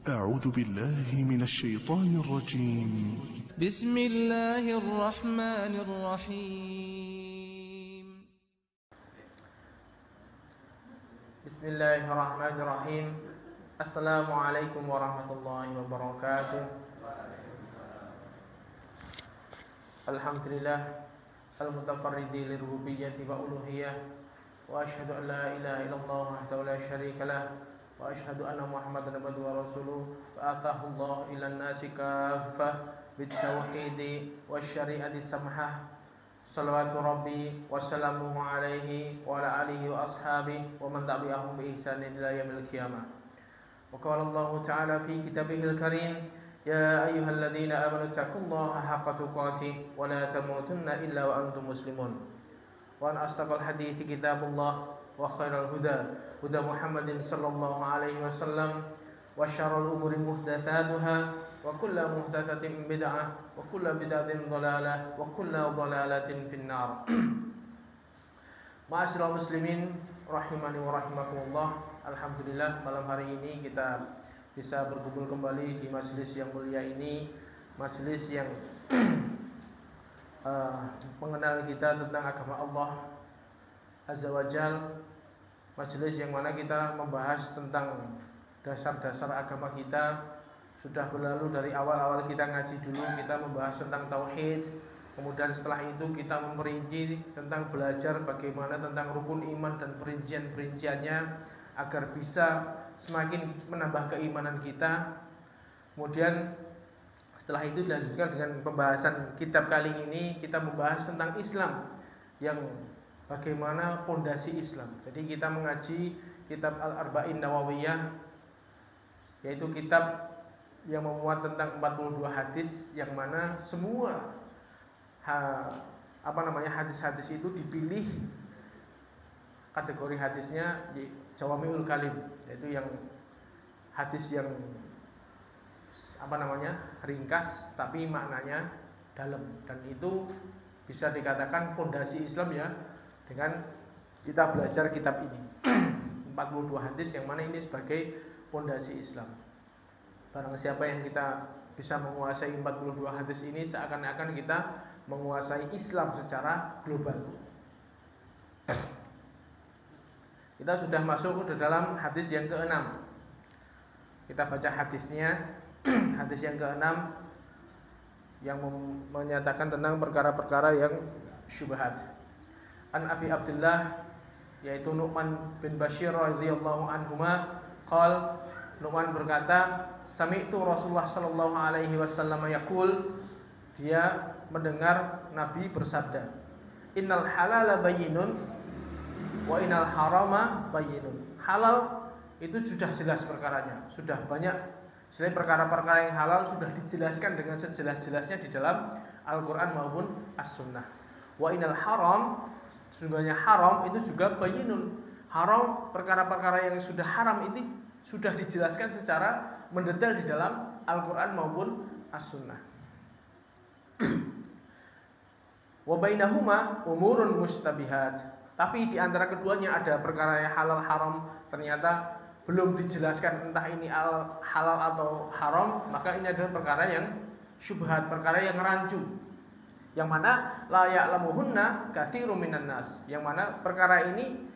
أعوذ بالله من الشيطان الرجيم. بسم الله الرحمن الرحيم. بسم الله الرحمن الرحيم. السلام عليكم ورحمة الله وبركاته. الحمد لله المتفرد للربوبية وألوهية، وأشهد أن لا إله إلا الله وحده لا شريك له، وأشهد أن محمدا عبده ورسوله فأتاه الله إلى الناس كافة بالتوحيد والشريعة السمحة، صلوات ربي وسلامه عليه وعلى آله وأصحابه ومن تبعهم بإحسان إلى يوم القيامة. وقال الله تعالى في كتابه الكريم: يا أيها الذين آمنوا اتقوا الله حق تقاته ولا تموتن إلا وأنتم مسلمون. وأن أصدق الحديث كتاب الله، وخير الهدى هدى محمد صلى الله عليه وسلم، وشر الأمور محدثاتها، وكل محدثة بدعة، وكل بدعة ضلالة، وكل ضلالة في النار. Ma'asyiral muslimin rahimani wa rahimakumullah. Alhamdulillah, malam hari ini kita bisa berkumpul kembali di majelis yang mulia ini, majelis yang mengenal kita tentang agama Allah Azza wa Jal, majelis yang mana kita membahas tentang dasar-dasar agama kita. Sudah berlalu dari awal-awal kita ngaji dulu, kita membahas tentang tauhid. Kemudian setelah itu kita memperinci tentang belajar bagaimana tentang rukun iman dan perincian-perinciannya agar bisa semakin menambah keimanan kita. Kemudian setelah itu dilanjutkan dengan pembahasan kitab kali ini, kita membahas tentang Islam, yang bagaimana pondasi Islam. Jadi kita mengaji kitab Al-Arba'in Nawawiyah, yaitu kitab yang memuat tentang 42 hadis, yang mana semua hadis-hadis itu dipilih kategori hadisnya di Jawami'ul Kalim, yaitu yang hadis yang ringkas tapi maknanya dalam, dan itu bisa dikatakan pondasi Islam ya, dengan kita belajar kitab ini. 42 hadis yang mana ini sebagai pondasi Islam. Barang siapa yang kita bisa menguasai 42 hadis ini, seakan-akan kita menguasai Islam secara global. Kita sudah masuk ke dalam hadis yang ke-6. Kita baca hadisnya. Hadis yang ke-6 yang menyatakan tentang perkara-perkara yang syubhat. An Abi Abdullah, yaitu Nu'man bin Bashir radhiyallahu anhuma, qala, Nu'man berkata, sami'tu Rasulullah sallallahu alaihi wasallam yaqul, dia mendengar Nabi bersabda, innal halala bayyinun wa innal harama bayyinun. Halal itu sudah jelas perkaranya, sudah banyak. Selain perkara-perkara yang halal sudah dijelaskan dengan sejelas-jelasnya di dalam Al-Quran maupun As-Sunnah. Wa innal haram, sesungguhnya haram itu juga bayyinun. Haram, perkara-perkara yang sudah haram itu sudah dijelaskan secara mendetail di dalam Al-Quran maupun As-Sunnah. Wa bainahuma umurun mustabihat. Tapi di antara keduanya ada perkara yang halal haram ternyata belum dijelaskan entah ini halal atau haram, maka ini adalah perkara yang syubhat, perkara yang rancu, yang mana la ya'lamuhunna katsirun minan nas, yang mana perkara ini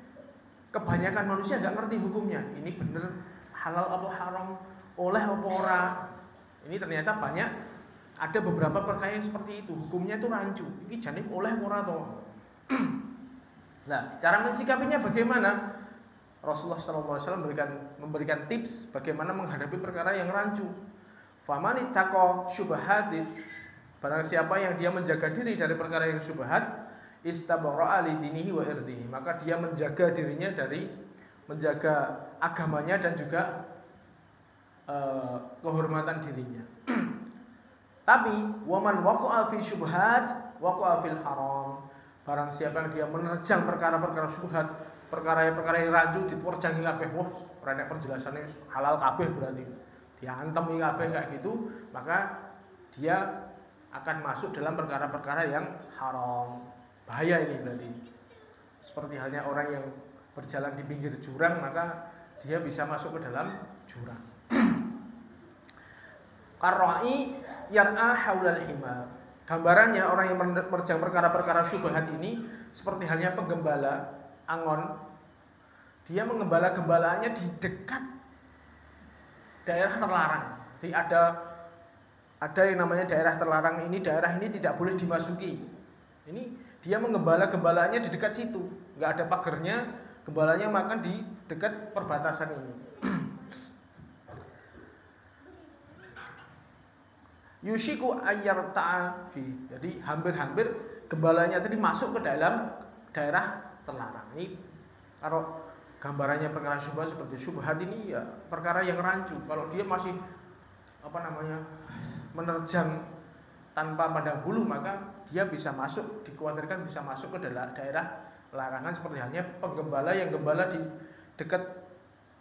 kebanyakan manusia nggak ngerti hukumnya. Ini benar halal atau haram, oleh apa ora. Ini ternyata banyak, ada beberapa perkara yang seperti itu, hukumnya itu rancu. Ini janib oleh ora toh. Nah, cara mensikapinya bagaimana? Rasulullah SAW memberikan tips bagaimana menghadapi perkara yang rancu. Faman ittaqa syubhat, barang siapa yang dia menjaga diri dari perkara yang syubhat, istabra'a li dinihi wa irdihi, maka dia menjaga dirinya dari menjaga agamanya dan juga kehormatan dirinya. Tapi waman waqa'a fi syubhat waqa'a fil haram, barang siapa yang dia menerjang perkara-perkara syubhat, perkara-perkara yang rancu diterjangi kabeh, wah renek penjelasannya halal kabeh, berarti diantem kabeh kayak gitu, maka dia akan masuk dalam perkara-perkara yang haram. Bahaya ini berarti. Seperti halnya orang yang berjalan di pinggir jurang, maka dia bisa masuk ke dalam jurang. Qarra'i yar'a haulal himar. Gambarannya orang yang menerjang perkara-perkara syubhat ini seperti halnya penggembala angon. Dia mengembala gembalaannya di dekat daerah terlarang. Jadi ada yang namanya daerah terlarang ini, daerah ini tidak boleh dimasuki. Ini dia mengembala gembalaannya di dekat situ, nggak ada pagernya, gembalanya makan di dekat perbatasan ini. Yushiku ayyar ta'afi. Jadi hampir-hampir gembalanya tadi masuk ke dalam daerah terlarang. Ini kalau gambarannya perkara syubhat seperti syubhat ini ya perkara yang rancu. Kalau dia masih menerjang tanpa pandang bulu, maka dia bisa masuk, dikhawatirkan bisa masuk ke daerah larangan seperti halnya penggembala yang gembala di dekat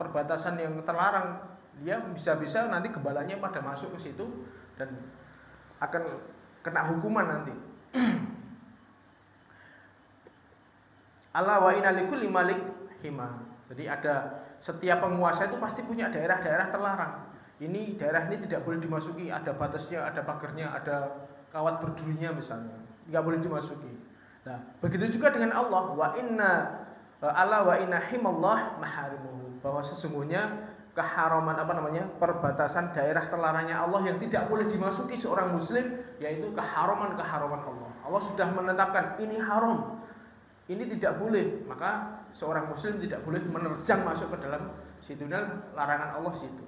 perbatasan yang terlarang. Dia bisa-bisa nanti gembalanya pada masuk ke situ dan akan kena hukuman nanti. Ala wa inna likulli malik hima. Jadi ada setiap penguasa itu pasti punya daerah-daerah terlarang. Ini daerah ini tidak boleh dimasuki, ada batasnya, ada pagernya, ada kawat berdurinya misalnya, nggak boleh dimasuki. Nah, begitu juga dengan Allah, wa inna himallah maharimuhu, bahwa sesungguhnya keharaman perbatasan daerah terlarangnya Allah yang tidak boleh dimasuki seorang muslim, yaitu keharaman Allah. Allah sudah menetapkan ini haram, ini tidak boleh, maka seorang muslim tidak boleh menerjang masuk ke dalam situ dan larangan Allah situ.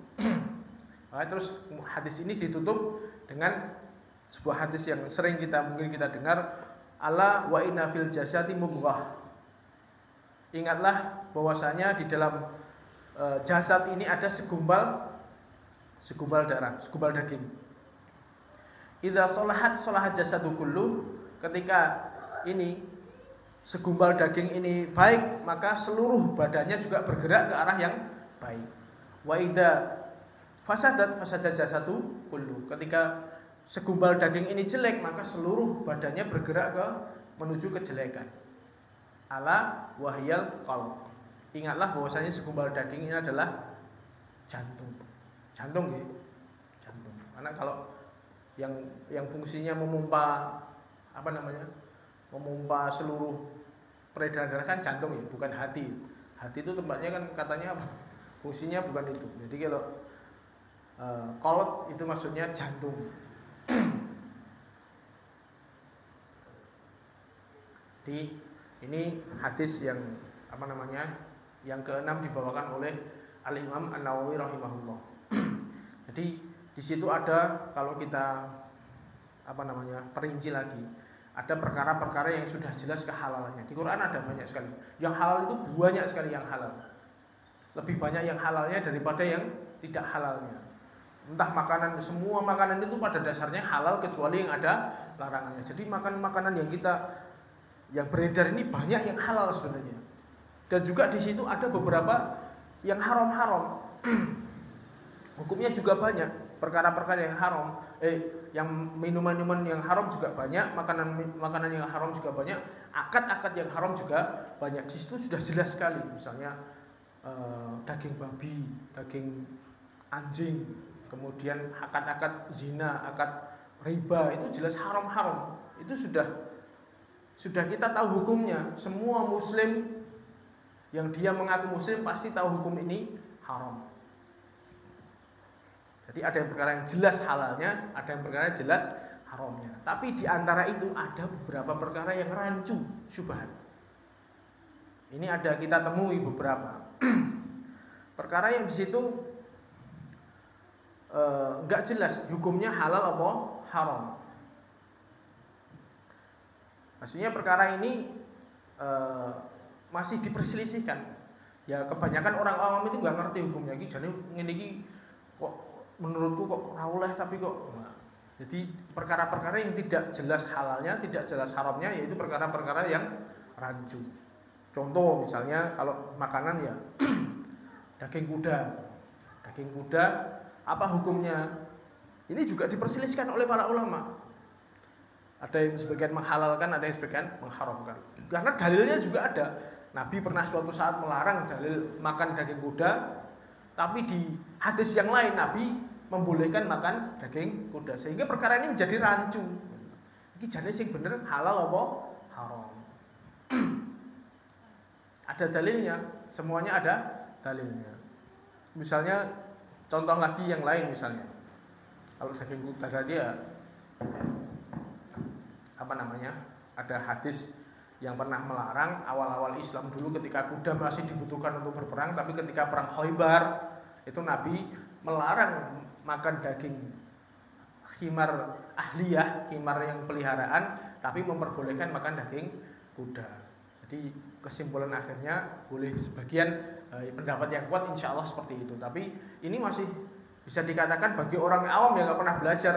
Nah, terus hadis ini ditutup dengan sebuah hadis yang sering mungkin kita dengar, ala wa inna fil jasadi mudghah. Ingatlah bahwasanya di dalam jasad ini ada segumpal darah, segumpal daging. Idza sholahat jasadu kullu, ketika ini segumpal daging ini baik, maka seluruh badannya juga bergerak ke arah yang baik. Wa idza fasadat jasadu kullu, ketika segumpal daging ini jelek, maka seluruh badannya bergerak menuju kejelekan. Ala wahyal qalb. Ingatlah bahwasanya segumpal daging ini adalah jantung ya, jantung. Karena kalau yang fungsinya memompa memompa seluruh peredaran darah kan jantung ya, bukan hati. Hati itu tempatnya kan katanya fungsinya bukan itu. Jadi kalau qalb itu maksudnya jantung. Jadi ini hadis yang yang keenam dibawakan oleh Al-Imam An-Nawawi rahimahullah. Jadi di situ ada, kalau kita perinci lagi, ada perkara-perkara yang sudah jelas kehalalannya. Di Quran ada banyak sekali. Yang halal itu banyak sekali yang halal. Lebih banyak yang halalnya daripada yang tidak halalnya. Entah semua makanan itu pada dasarnya halal kecuali yang ada larangannya. Jadi makanan yang beredar ini banyak yang halal sebenarnya. Dan juga di situ ada beberapa yang haram-haram. Hukumnya juga banyak. Perkara-perkara yang haram, yang minuman-minuman yang haram juga banyak, makanan yang haram juga banyak, akad-akad yang haram juga banyak. Di situ sudah jelas sekali. Misalnya daging babi, daging anjing, kemudian akad-akad zina, akad riba, itu jelas haram-haram. Itu sudah kita tahu hukumnya. Semua muslim yang dia mengaku muslim pasti tahu hukum ini haram. Jadi ada yang perkara yang jelas halalnya, ada yang perkara yang jelas haramnya. Tapi di antara itu ada beberapa perkara yang rancu syubhat. Ini ada kita temui beberapa perkara yang di situ enggak jelas hukumnya halal apa haram. Maksudnya perkara ini masih diperselisihkan. Ya kebanyakan orang awam itu nggak ngerti hukumnya. Jadi ini kok menurutku kok rawleh tapi kok. Nah, jadi perkara-perkara yang tidak jelas halalnya, tidak jelas haramnya, yaitu perkara-perkara yang rancu. Contoh misalnya kalau makanan ya daging kuda. Daging kuda apa hukumnya? Ini juga diperselisihkan oleh para ulama. Ada yang sebagian menghalalkan, ada yang sebagian mengharamkan. Karena dalilnya juga ada. Nabi pernah suatu saat melarang dalil makan daging kuda, tapi di hadis yang lain Nabi membolehkan makan daging kuda, sehingga perkara ini menjadi rancu. Iki jane sing bener halal apa haram. Ada dalilnya, semuanya ada dalilnya. Misalnya contoh lagi yang lain, misalnya kalau daging kuda tadi ya ada hadis yang pernah melarang awal-awal Islam dulu ketika kuda masih dibutuhkan untuk berperang, tapi ketika perang Khaybar itu Nabi melarang makan daging khimar ahliyah, khimar yang peliharaan, tapi memperbolehkan makan daging kuda. Jadi kesimpulan akhirnya boleh, sebagian pendapat yang kuat insya Allah seperti itu. Tapi ini masih bisa dikatakan bagi orang awam yang nggak pernah belajar,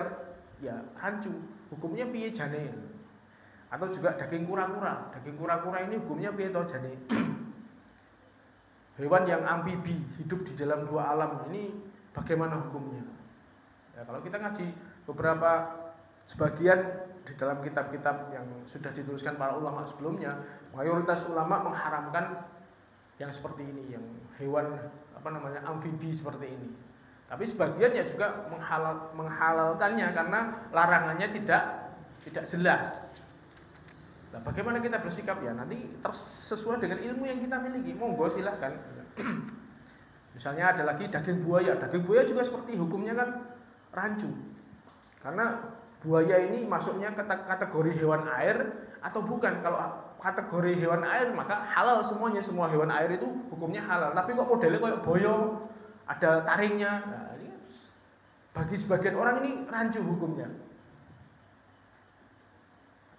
ya rancu. Hukumnya piye jane? Atau juga daging kura-kura. Daging kura-kura ini hukumnya piye to jane? Hewan yang amfibi, hidup di dalam dua alam, ini bagaimana hukumnya? Ya, kalau kita ngaji beberapa sebagian di dalam kitab-kitab yang sudah dituliskan para ulama sebelumnya, mayoritas ulama mengharamkan yang seperti ini, yang hewan amfibi seperti ini. Tapi sebagiannya juga menghalalkannya karena larangannya tidak jelas. Nah, bagaimana kita bersikap ya? Nanti sesuai dengan ilmu yang kita miliki. Monggo silahkan. Misalnya ada lagi daging buaya. Daging buaya juga seperti hukumnya kan rancu. Karena buaya ini masuknya ke kategori hewan air atau bukan? Kalau kategori hewan air maka halal semuanya, semua hewan air itu hukumnya halal. Tapi kok modelnya kayak boyong, ada taringnya. Nah, ini bagi sebagian orang ini rancu hukumnya.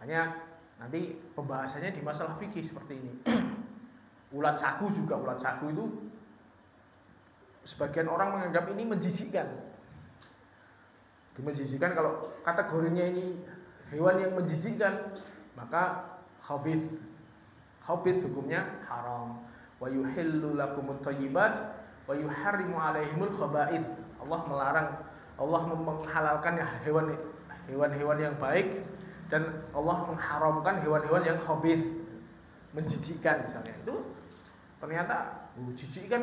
Hanya nanti pembahasannya di masalah fikih seperti ini. Ulat sagu juga, ulat sagu itu sebagian orang menganggap ini menjijikkan. Menjijikkan, kalau kategorinya ini hewan yang menjijikkan, maka khabith hukumnya haram. Wa yuhillu lakumut thayyibat wa yuharrimu alaihimul khaba'ith. Allah melarang, Allah menghalalkan hewan-hewan yang baik, dan Allah mengharamkan hewan-hewan yang khabith, menjijikkan misalnya. Itu ternyata jijik kan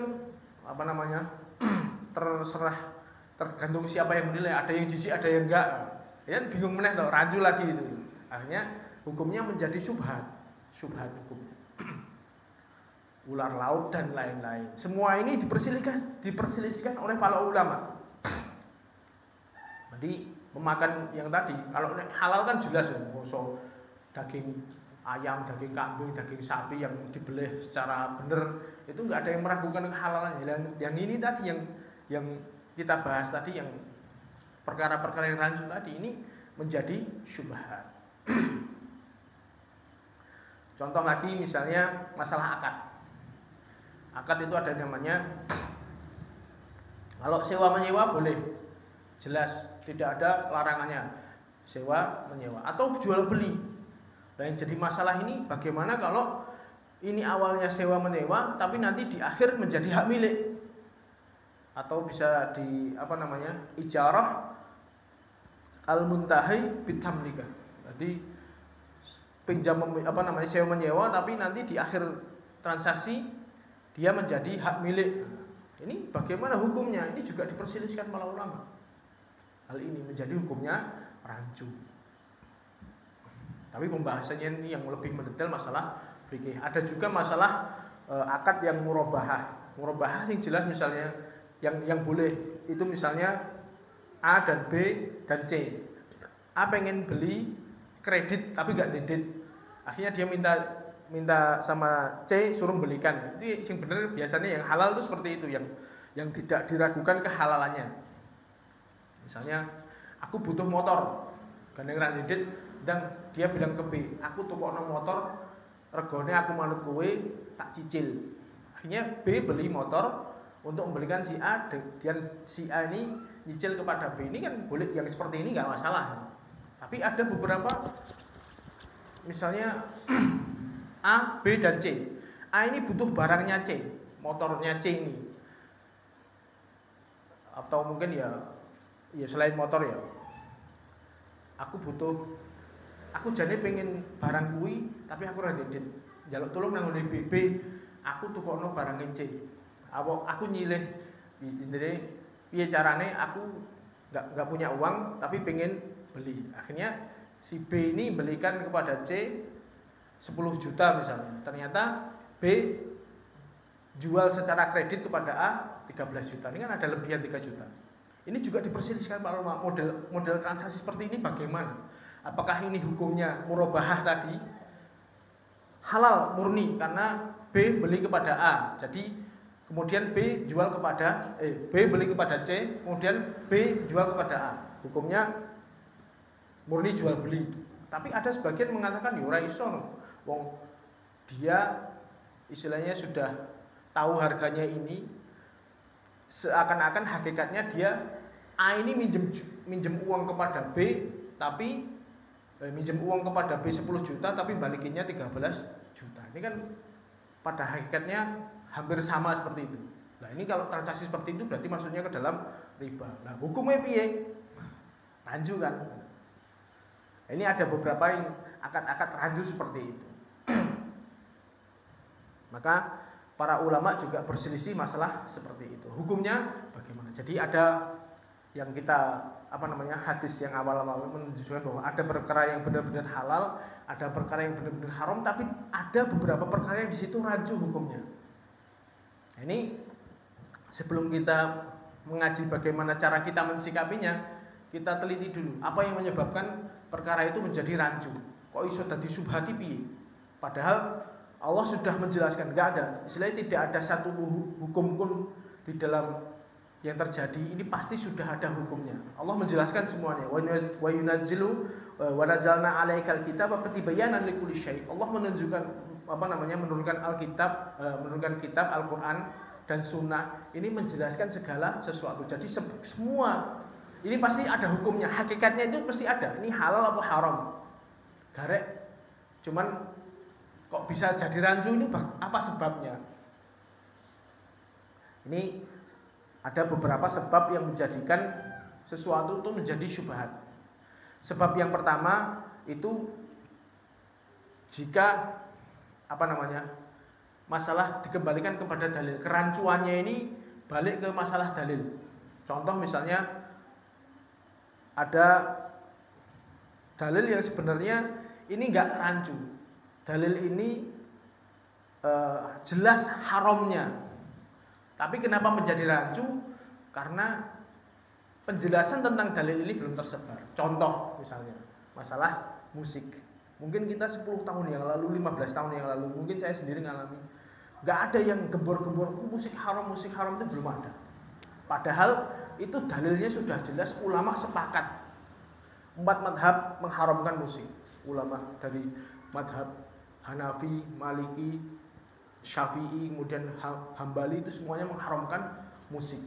tergantung siapa yang menilai. Ada yang jijik, ada yang enggak. Ya bingung meneh toh, rancu lagi itu. Akhirnya hukumnya menjadi syubhat hukum. Ular laut dan lain-lain. Semua ini diperselisihkan oleh para ulama. Jadi memakan yang tadi, kalau halal kan jelas ya, so daging ayam, daging kambing, daging sapi yang dibelih secara benar, itu nggak ada yang meragukan kehalalannya. Yang ini tadi yang kita bahas tadi, yang perkara-perkara yang rancu tadi, ini menjadi syubhat. Contoh lagi misalnya masalah akad. Akad itu ada namanya, kalau sewa menyewa boleh, jelas tidak ada larangannya, sewa menyewa atau jual beli. Nah, yang jadi masalah ini bagaimana kalau ini awalnya sewa menyewa tapi nanti di akhir menjadi hak milik, atau bisa di ijarah al-muntahi bitamlika. Jadi pinjam sewa menyewa tapi nanti di akhir transaksi dia menjadi hak milik. Ini bagaimana hukumnya? Ini juga diperselisihkan para ulama. Hal ini menjadi hukumnya rancu. Tapi pembahasannya ini yang lebih mendetail masalah fikih. Ada juga masalah akad yang murabahah. Murabahah yang jelas misalnya yang boleh itu misalnya A dan B dan C. A pengen beli kredit tapi gak kredit. Akhirnya dia minta sama C suruh belikan. Itu yang benar biasanya, yang halal itu seperti itu, yang tidak diragukan kehalalannya. Misalnya aku butuh motor, gandeng kredit, dan dia bilang ke B, aku tukokno motor, regane aku manut kowe, tak cicil. Akhirnya B beli motor untuk membelikan si A, dan si A ini nyicil kepada B. Ini kan boleh, yang seperti ini nggak masalah. Tapi ada beberapa, misalnya A, B, dan C. A ini butuh barangnya C, motornya C ini, atau mungkin ya selain motor ya, aku jadi pengen barang kui tapi aku ora ndedit, njaluk tolong nang ngene B, aku tukokno barang C. Aku nyilih, jadi piye carane aku nggak punya uang tapi pengen beli. Akhirnya si B ini belikan kepada C 10 juta misalnya. Ternyata B jual secara kredit kepada A 13 juta. Ini kan ada lebihan 3 juta. Ini juga diperselisihkan para ulama. Model transaksi seperti ini bagaimana? Apakah ini hukumnya murabahah tadi halal murni karena B beli kepada A. Jadi kemudian B jual kepada B beli kepada C, kemudian B jual kepada A. Hukumnya murni jual beli. Tapi ada sebagian mengatakan ora iso no. Wong dia istilahnya sudah tahu harganya ini, seakan-akan hakikatnya dia A ini minjem uang kepada B, tapi minjem uang kepada B 10 juta tapi balikinnya 13 juta. Ini kan pada hakikatnya hampir sama seperti itu. Nah, ini kalau transaksi seperti itu berarti maksudnya ke dalam riba. Nah, hukumnya piye? Ranju kan. Ini ada beberapa yang akad-akad ranju seperti itu. Maka para ulama juga berselisih masalah seperti itu. Hukumnya bagaimana? Jadi ada yang kita hadis yang awal-awal menunjukkan bahwa ada perkara yang benar-benar halal, ada perkara yang benar-benar haram, tapi ada beberapa perkara yang di situ rancu hukumnya. Nah, ini sebelum kita mengaji bagaimana cara kita mensikapinya, kita teliti dulu apa yang menyebabkan perkara itu menjadi rancu. Kok iso dadi subhati piye? Padahal Allah sudah menjelaskan, enggak ada. Istilahnya tidak ada satu hukum pun di dalam yang terjadi, ini pasti sudah ada hukumnya. Allah menjelaskan semuanya. Wa yunazzilu wa nazalna 'alaikal kitaba tibayanan likulli syai'. Allah menurunkan Alkitab, menurunkan kitab Al-Qur'an dan sunnah. Ini menjelaskan segala sesuatu. Jadi semua ini pasti ada hukumnya. Hakikatnya itu pasti ada. Ini halal apa haram? Garek. Cuman kok bisa jadi rancu ini apa sebabnya? Ini ada beberapa sebab yang menjadikan sesuatu itu menjadi syubhat. Sebab yang pertama itu jika masalah dikembalikan kepada dalil. Kerancuannya ini balik ke masalah dalil. Contoh misalnya ada dalil yang sebenarnya ini enggak rancu. Dalil ini jelas haramnya. Tapi kenapa menjadi rancu? Karena penjelasan tentang dalil ini belum tersebar. Contoh misalnya masalah musik. Mungkin kita 10 tahun yang lalu, 15 tahun yang lalu, mungkin saya sendiri ngalami, nggak ada yang gembor-gembor musik haram itu belum ada. Padahal itu dalilnya sudah jelas, ulama sepakat. 4 madhab mengharamkan musik. Ulama dari madhab Hanafi, Maliki, Syafi'i, kemudian Hambali itu semuanya mengharamkan musik.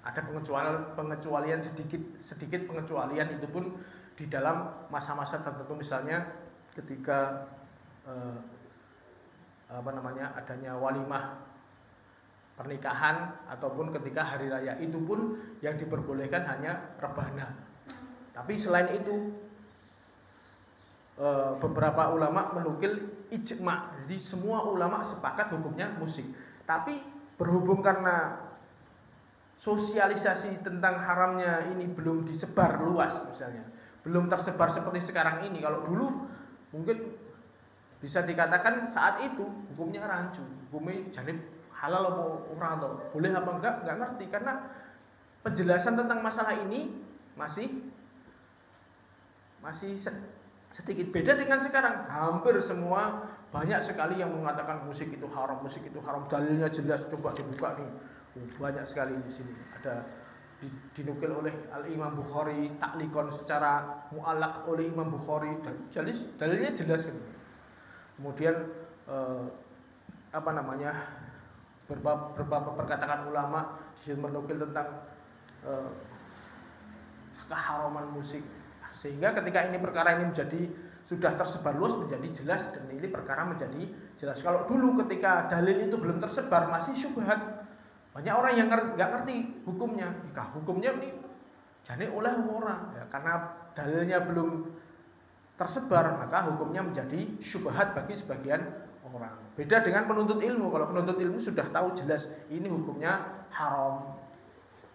Ada pengecualian sedikit pengecualian, itu pun di dalam masa-masa tertentu, misalnya ketika adanya walimah pernikahan ataupun ketika hari raya, itu pun yang diperbolehkan hanya rebana. Tapi selain itu beberapa ulama menukil ijma, jadi semua ulama sepakat hukumnya musik. Tapi berhubung karena sosialisasi tentang haramnya ini belum disebar luas, misalnya belum tersebar seperti sekarang ini. Kalau dulu mungkin bisa dikatakan saat itu hukumnya rancu, hukumnya jadi halal apa ora atau boleh apa enggak ngerti, karena penjelasan tentang masalah ini masih sedikit. Beda dengan sekarang, hampir semua, banyak sekali yang mengatakan musik itu haram, dalilnya jelas, coba dibuka nih. Banyak sekali di sini. Ada dinukil oleh Al-Imam Bukhari, taklikon secara mu'allaq oleh Imam Bukhari, dan dalilnya jelas kan. Kemudian beberapa perkataan ulama di sini menukil tentang keharaman musik. Sehingga ketika perkara ini sudah tersebar luas, menjadi jelas, dan ini perkara menjadi jelas. Kalau dulu ketika dalil itu belum tersebar masih syubhat. Banyak orang yang nggak ngerti hukumnya. Hukumnya ini jadi oleh orang ya, karena dalilnya belum tersebar, maka hukumnya menjadi syubhat bagi sebagian orang. Beda dengan penuntut ilmu. Kalau penuntut ilmu sudah tahu jelas ini hukumnya haram,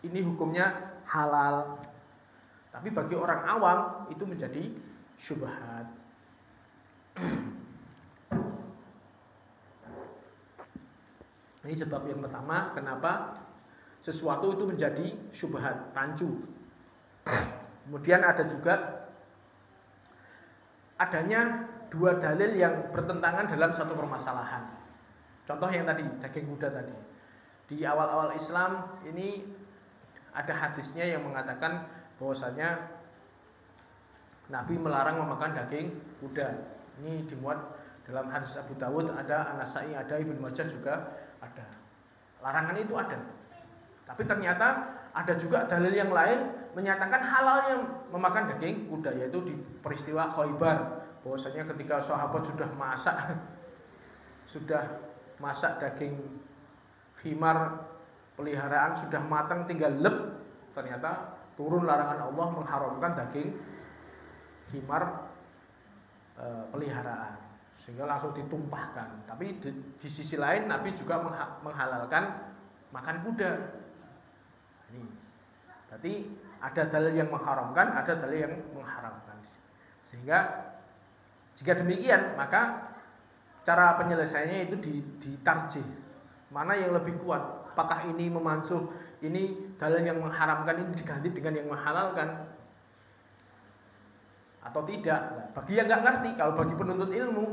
ini hukumnya halal. Tapi bagi orang awam itu menjadi syubhat. Ini sebab yang pertama kenapa sesuatu itu menjadi syubhat, rancu. Kemudian ada juga adanya dua dalil yang bertentangan dalam satu permasalahan. Contoh yang tadi, daging kuda tadi. Di awal-awal Islam ini ada hadisnya yang mengatakan bahwasanya Nabi melarang memakan daging kuda. Ini dimuat dalam hadis Abu Dawud, ada An-Nasa'i, ada Ibnu Majah juga ada. Larangan itu ada. Tapi ternyata ada juga dalil yang lain menyatakan halalnya memakan daging kuda, yaitu di peristiwa Khaibar. Bahwasanya ketika sahabat sudah masak daging khimar peliharaan sudah matang tinggal lep, ternyata turun larangan Allah mengharamkan daging khimar peliharaan, sehingga langsung ditumpahkan. Tapi di sisi lain Nabi juga menghalalkan makan kuda. Ini berarti ada dalil yang mengharamkan, ada dalil yang mengharamkan. Sehingga jika demikian, maka cara penyelesaiannya itu ditarjih. Mana yang lebih kuat? Apakah ini memansuh, ini dalil yang mengharamkan ini diganti dengan yang menghalalkan, atau tidak? Nah, bagi yang nggak ngerti, kalau bagi penuntut ilmu,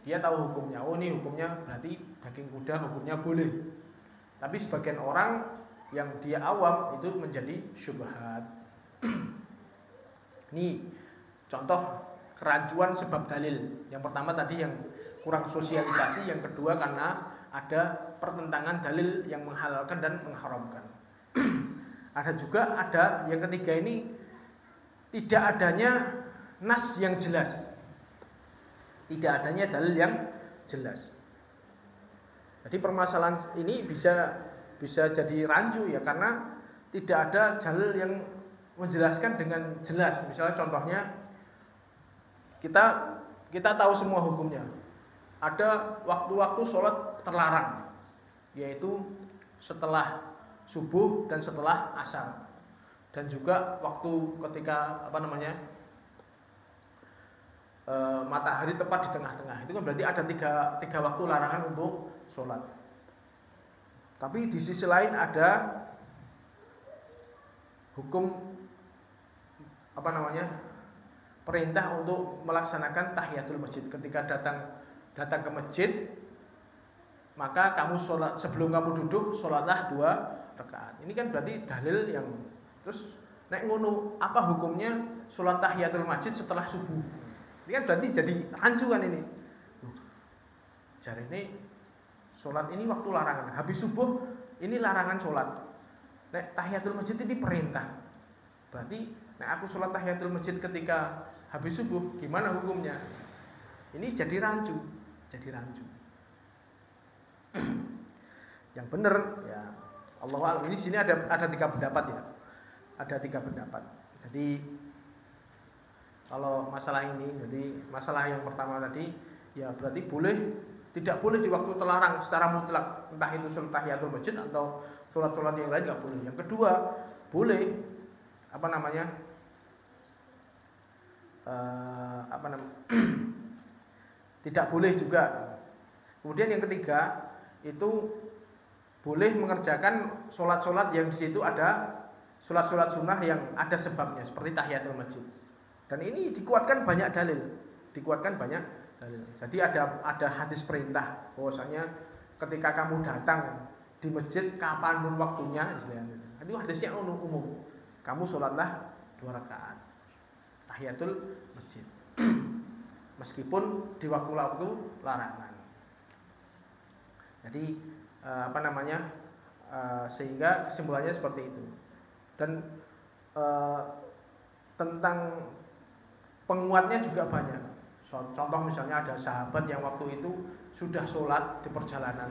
dia tahu hukumnya. Oh, ini hukumnya berarti daging kuda hukumnya boleh. Tapi sebagian orang yang dia awam itu menjadi syubhat. Ini contoh kerancuan sebab dalil. Yang pertama tadi yang kurang sosialisasi, yang kedua karena ada pertentangan dalil yang menghalalkan dan mengharamkan. Ada juga yang ketiga ini tidak adanya nas yang jelas. Tidak adanya dalil yang jelas. Jadi permasalahan ini bisa jadi rancu ya, karena tidak ada dalil yang menjelaskan dengan jelas. Misalnya contohnya kita tahu semua hukumnya. Ada waktu-waktu sholat terlarang, yaitu setelah subuh dan setelah asar, dan juga waktu ketika matahari tepat di tengah-tengah. Itu kan berarti ada tiga waktu larangan untuk sholat. Tapi di sisi lain ada hukum perintah untuk melaksanakan tahiyatul masjid. Ketika datang ke masjid, maka kamu sholat, sebelum kamu duduk sholatlah 2 rakaat. Ini kan berarti dalil yang terus nek ngono, apa hukumnya sholat tahiyatul masjid setelah subuh? Ini kan berarti jadi rancu kan ini. Jari ini sholat ini waktu larangan, habis subuh ini larangan sholat. Nek tahiyatul masjid ini perintah. Berarti nek aku sholat tahiyatul masjid ketika habis subuh, gimana hukumnya? Ini jadi rancu. Yang benar ya Allahu a'lam. Ini sini ada 3 pendapat ya. Ada 3 pendapat. Jadi kalau masalah ini, jadi masalah yang pertama tadi ya berarti tidak boleh di waktu terlarang secara mutlak, entah itu sholat tahiyatul masjid atau sholat-sholat yang lain nggak boleh. Yang kedua, boleh tidak boleh juga. Kemudian yang ketiga itu boleh mengerjakan sholat-sholat yang di situ ada sholat-sholat sunnah yang ada sebabnya, seperti tahiyatul masjid. Dan ini dikuatkan banyak dalil. Jadi ada hadis perintah bahwasanya ketika kamu datang di masjid kapanpun waktunya, itu hadisnya umum. Kamu sholatlah 2 rakaat tahiyatul masjid. Meskipun di waktu-waktu larangan. Jadi sehingga kesimpulannya seperti itu. Dan tentang penguatnya juga banyak. Contoh misalnya ada sahabat yang waktu itu sudah sholat di perjalanan,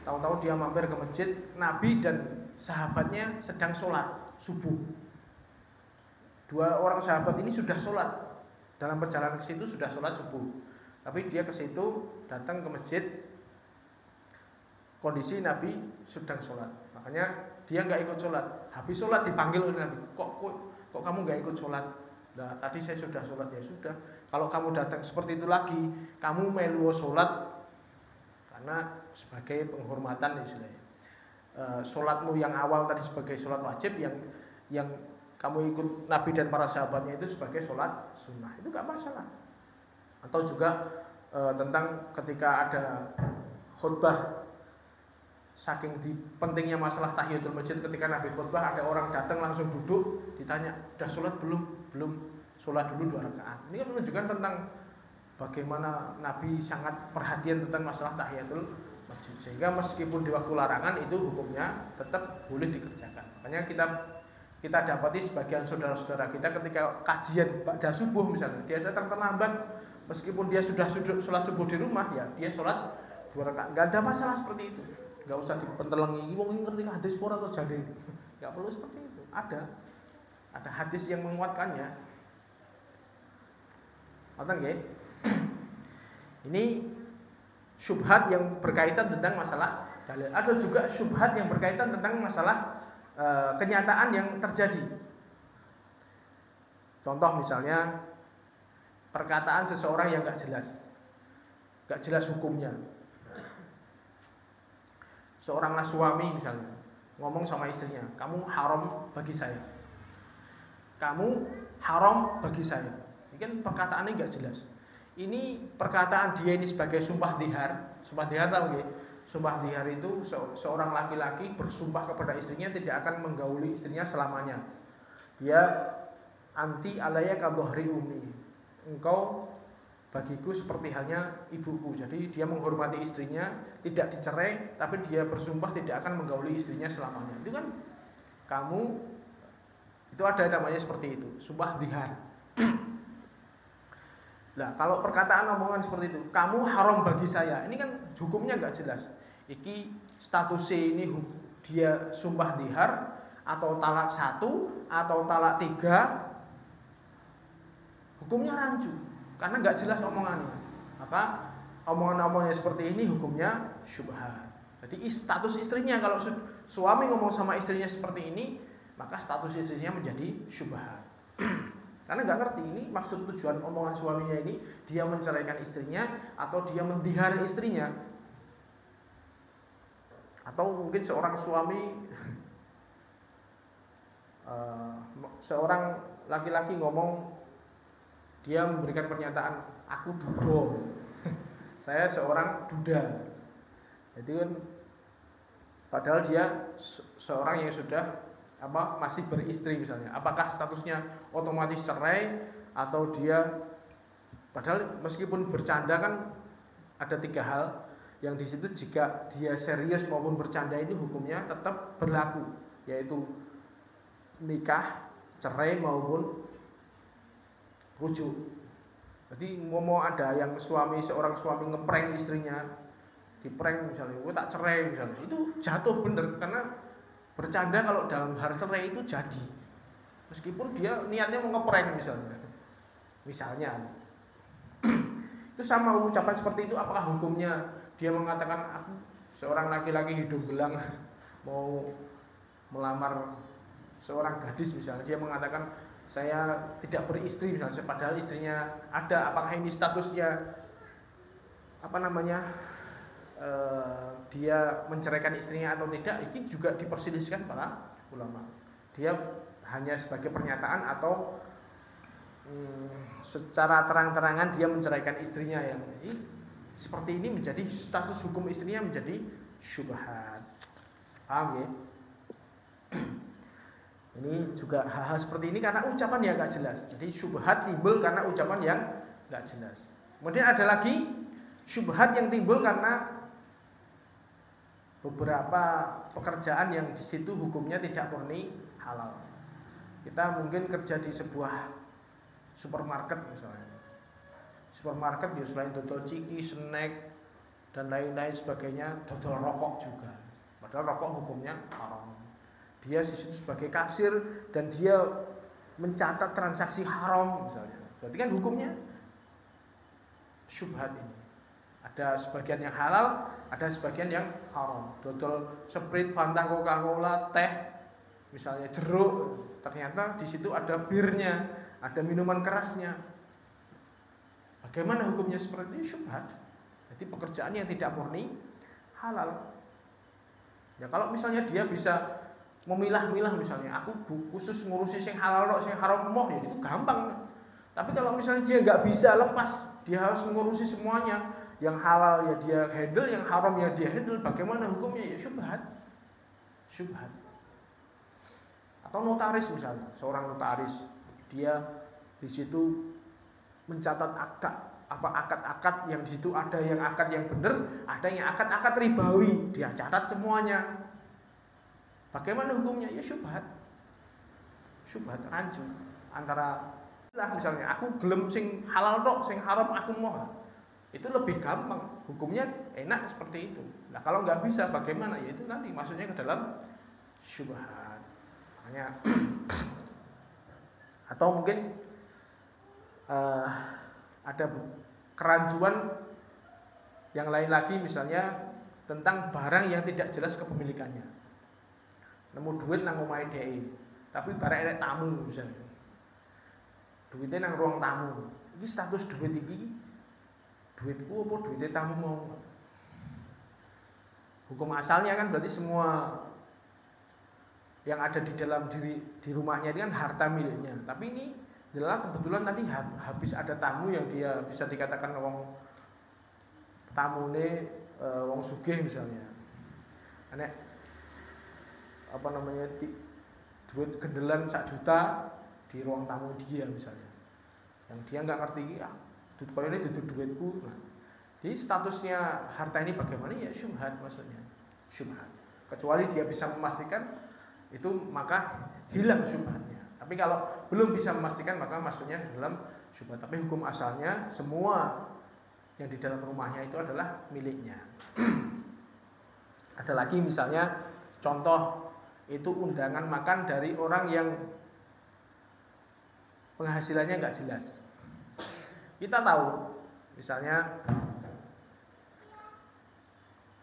tahu-tahu dia mampir ke masjid, Nabi dan sahabatnya sedang sholat subuh. 2 orang sahabat ini sudah sholat dalam perjalanan ke situ, sudah sholat subuh. Tapi dia ke situ datang ke masjid, kondisi Nabi sedang sholat. Makanya dia nggak ikut sholat. Habis sholat dipanggil oleh Nabi, kok kamu nggak ikut sholat? Nah, tadi saya sudah sholat. Ya sudah, kalau kamu datang seperti itu lagi, kamu melu sholat karena sebagai penghormatan istilahnya. Sholatmu yang awal tadi sebagai sholat wajib, yang kamu ikut Nabi dan para sahabatnya itu sebagai sholat sunnah, itu nggak masalah. Atau juga tentang ketika ada khutbah, saking pentingnya masalah tahiyatul masjid, ketika Nabi khutbah ada orang datang langsung duduk, ditanya, "Udah sholat belum?" "Belum." "Sholat dulu 2 rakaat." Ini kan menunjukkan tentang bagaimana Nabi sangat perhatian tentang masalah tahiyatul masjid, sehingga meskipun di waktu larangan itu hukumnya tetap boleh dikerjakan. Makanya kita dapati sebagian saudara-saudara kita ketika kajian pada subuh misalnya, dia datang terlambat, meskipun dia sudah sholat subuh di rumah, ya dia sholat 2 rakaat, nggak ada masalah seperti itu. Nggak usah dipentelengi, wong ngerti hadis pura atau jadi, nggak perlu seperti itu. Ada hadis yang menguatkannya. Ngerti nggih? Ini syubhat yang berkaitan tentang masalah dalil. Ada juga syubhat yang berkaitan tentang masalah kenyataan yang terjadi. Contoh misalnya perkataan seseorang yang nggak jelas hukumnya. Seorang suami misalnya ngomong sama istrinya, "Kamu haram bagi saya." "Kamu haram bagi saya." Ini kan perkataannya nggak jelas. Ini perkataan dia ini sebagai sumpah dihar. Sumpah dihar tahu nggih? Sumpah dihar itu seorang laki-laki bersumpah kepada istrinya tidak akan menggauli istrinya selamanya. Dia anti alaya ka dhahri ummi. Engkau bagiku seperti halnya ibuku. Jadi dia menghormati istrinya, tidak dicerai, tapi dia bersumpah tidak akan menggauli istrinya selamanya. Itu kan itu ada namanya seperti itu, sumpah dihar. Nah, kalau perkataan omongan seperti itu, "Kamu haram bagi saya," ini kan hukumnya nggak jelas. Iki statusnya ini dia sumpah dihar atau talak 1 atau talak 3, hukumnya rancu. Karena nggak jelas omongannya, maka omongan-omongannya seperti ini hukumnya syubhat. Jadi status istrinya, kalau suami ngomong sama istrinya seperti ini, maka status istrinya menjadi syubhat. Karena nggak ngerti ini maksud tujuan omongan suaminya ini, dia menceraikan istrinya atau dia mendihar istrinya, atau mungkin seorang suami seorang laki-laki ngomong, dia memberikan pernyataan, "Aku dudo." Saya seorang duda. Jadi kan padahal dia seorang yang sudah masih beristri misalnya. Apakah statusnya otomatis cerai atau dia, padahal meskipun bercanda kan ada 3 hal yang di situ, jika dia serius maupun bercanda ini hukumnya tetap berlaku, yaitu nikah, cerai maupun rujuk. Jadi mau ada yang seorang suami ngeprank istrinya, diprank misalnya, "Gue tak cerai" misalnya, itu jatuh bener, karena bercanda kalau dalam hal cerai itu jadi, meskipun dia niatnya mau ngeprank misalnya. Itu sama ucapan seperti itu, apakah hukumnya dia mengatakan, "Aku seorang laki-laki hidung belang mau melamar seorang gadis" misalnya, dia mengatakan, "Saya tidak beristri" misalnya, padahal istrinya ada, apakah ini statusnya dia menceraikan istrinya atau tidak? Ini juga diperselisihkan para ulama. Dia hanya sebagai pernyataan atau secara terang-terangan dia menceraikan istrinya, yang seperti ini menjadi status hukum istrinya menjadi syubhat. Paham ya? Ini juga hal-hal seperti ini karena ucapan yang gak jelas. Jadi syubhat timbul karena ucapan yang gak jelas. Kemudian ada lagi syubhat yang timbul karena beberapa pekerjaan yang di situ hukumnya tidak murni halal. Kita mungkin kerja di sebuah supermarket misalnya. Supermarket ya selain dodol ciki, snack dan lain-lain sebagainya, dodol rokok juga. Padahal rokok hukumnya haram. Dia di situ sebagai kasir dan dia mencatat transaksi haram misalnya. Berarti kan hukumnya syubhat ini. Ada sebagian yang halal, ada sebagian yang haram. Dodol Sprite, Fanta, Coca-Cola, teh, misalnya jeruk, ternyata di situ ada birnya, ada minuman kerasnya. Bagaimana hukumnya seperti ini? Syubhat. Jadi pekerjaannya yang tidak murni halal. Ya kalau misalnya dia bisa memilah-milah, misalnya aku khusus ngurusi sing halal kok, sing haram moh, ya itu gampang. Tapi kalau misalnya dia nggak bisa lepas, dia harus mengurusi semuanya, yang halal ya dia handle, yang haram ya dia handle, bagaimana hukumnya? Ya syubhat. Syubhat. Atau notaris misalnya, seorang notaris, dia di situ mencatat akad-akad yang di situ, ada yang akad yang benar, ada yang akad-akad ribawi, dia catat semuanya. Bagaimana hukumnya? Ya syubhat. Syubhat, rancu antara misalnya aku gelem sing halal tok, sing haram aku mau. Itu lebih gampang, hukumnya enak seperti itu. Nah, kalau nggak bisa bagaimana? Ya itu nanti masuknya ke dalam syubhat. Makanya atau mungkin ada kerancuan yang lain lagi, misalnya tentang barang yang tidak jelas kepemilikannya. Nemu duit nang omahe dhek, tapi barang elek tamu misalnya. Duitnya nang ruang tamu. Iki status duit iki duitku apa duitnya tamu mau? Hukum asalnya kan berarti semua yang ada di dalam di rumahnya itu kan harta miliknya. Tapi ini adalah kebetulan tadi habis ada tamu yang dia bisa dikatakan wong tamune wong sugih misalnya. Nek apa namanya duit gendelan 1 juta di ruang tamu dia misalnya, yang dia nggak ngerti kalau ini duitku. Nah, jadi statusnya harta ini bagaimana? Ya syubhat, maksudnya syubhat. Kecuali dia bisa memastikan itu, maka hilang syubhatnya. Tapi kalau belum bisa memastikan, maka maksudnya dalam syubhat. Tapi hukum asalnya semua yang di dalam rumahnya itu adalah miliknya. Ada lagi misalnya contoh, itu undangan makan dari orang yang penghasilannya nggak jelas. Kita tahu, misalnya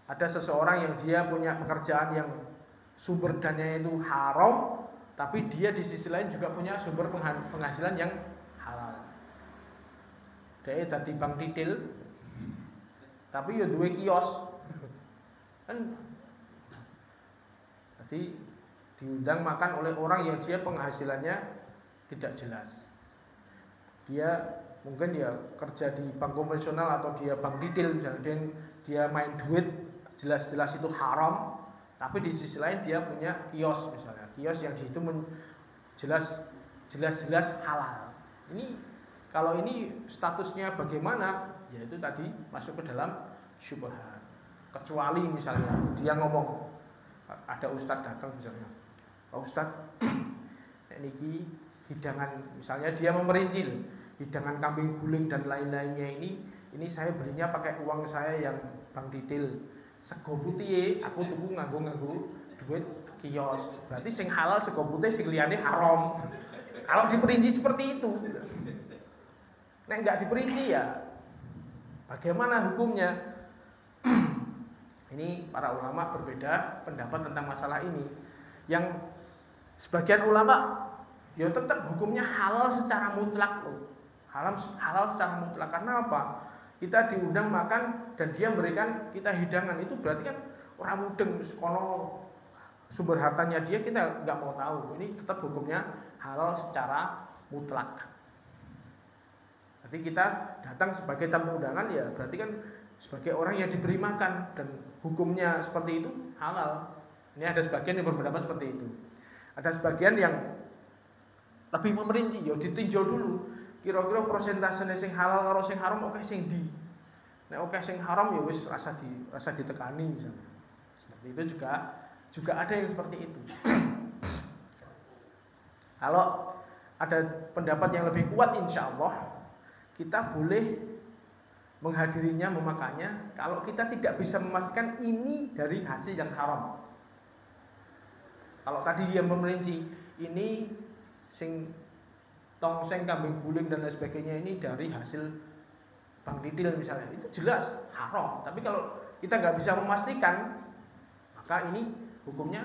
ada seseorang yang dia punya pekerjaan yang sumber dananya itu haram, tapi dia di sisi lain juga punya sumber penghasilan yang halal. Dia dadi bang titil, tapi ya duwe kios. Kan jadi diundang makan oleh orang yang dia penghasilannya tidak jelas. Dia mungkin dia kerja di bank konvensional atau dia bank titil misalnya, dia main duit jelas-jelas itu haram, tapi di sisi lain dia punya kios misalnya, kios yang di situ jelas-jelas halal. Ini kalau ini statusnya bagaimana? Ya itu tadi masuk ke dalam syubhat. Kecuali misalnya dia ngomong, ada ustadz datang misalnya, Pak Ustadz, niki hidangan, misalnya dia memerinci hidangan kambing guling dan lain-lainnya ini saya belinya pakai uang saya yang bank titil. Sego putih aku tuku nganggo duit kios. Berarti sing halal sego putih, sing liyane haram. Kalau diperinci seperti itu. Nek enggak diperinci ya bagaimana hukumnya? Ini para ulama berbeda pendapat tentang masalah ini. Yang sebagian ulama ya tetap hukumnya halal secara mutlak loh. Halal secara mutlak. Karena apa? Kita diundang makan dan dia memberikan kita hidangan, itu berarti kan orang mudeng kono sumber hartanya dia, kita nggak mau tahu. Ini tetap hukumnya halal secara mutlak. Jadi kita datang sebagai tamu undangan ya berarti kan sebagai orang yang diberi makan, dan hukumnya seperti itu halal. Ini ada sebagian yang berpendapat seperti itu. Ada sebagian yang lebih memerinci, ya ditinjau dulu. Kira-kira persentase sing halal karo sing haram oke sing ndi. Nek oke sing haram ya wis rasa ditekani misalnya. Seperti itu juga ada yang seperti itu. Kalau ada pendapat yang lebih kuat, insya Allah kita boleh menghadirinya, memakannya kalau kita tidak bisa memastikan ini dari hasil yang haram. Kalau tadi dia memerinci ini sing tongseng, kambing guling dan lain sebagainya ini dari hasil bank titil misalnya, itu jelas haram. Tapi kalau kita nggak bisa memastikan, maka ini hukumnya